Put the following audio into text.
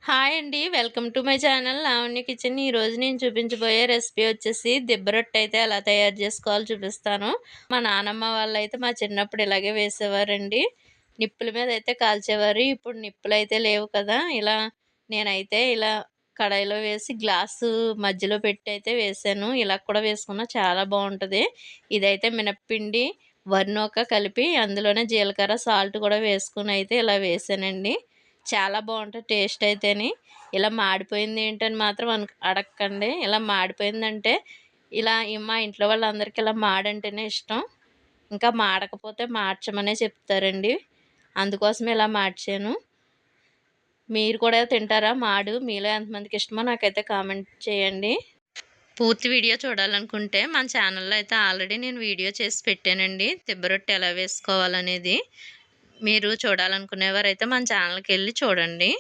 Hi అండి. Welcome to my channel Lavanya kitchen. ఈరోజు నేను చూపించబోయే రెసిపీ వచ్చేసి దిబ్బ రొట్టె అయితే ఎలా తయారు చేసుకోవాలో చూపిస్తాను. మా నానమ్మ వాళ్ళైతే మా చిన్నప్పుడు ఇలాగే వేసేవారండి. నిప్పుల మీద అయితే కాల్చేవారు. ఇప్పుడు నిప్పులు అయితే లేవు కదా! నేనైతే ఇలా కడాయిలో వేసి గ్లాసు మధ్యలో పెట్టి అయితే వేసాను. ఇలా కూడా వేసుకున్నా చాలా బాగుంటుంది. ఇదైతే మినప్పిండి, వరినూక కలిపి అందులోనే జీలకర్ర, సాల్ట్ కూడా వేసుకుని అయితే ఇలా వేసానండి. చాలా బాగుంటుంది టేస్ట్ అయితేని. ఇలా మాడిపోయింది ఏంటని మాత్రం అడగకండి. ఇలా మాడిపోయిందంటే మా ఇంట్లో వాళ్ళందరికీ ఇలా మాడంటేనే ఇష్టం. ఇంకా మాడకపోతే మార్చమనే చెప్తారండి. అందుకోసమే ఇలా మార్చాను. మీరు కూడా తింటారా మాడు? మీలో ఎంతమందికి ఇష్టమో నాకైతే కామెంట్ చేయండి. పూర్తి వీడియో చూడాలనుకుంటే మన ఛానల్లో అయితే ఆల్రెడీ నేను వీడియో చేసి పెట్టానండి. దిబ్బ రొట్టె ఎలా వేసుకోవాలనేది. మీరు చూడాలనుకునేవారైతే మన ఛానల్కి వెళ్ళి చూడండి.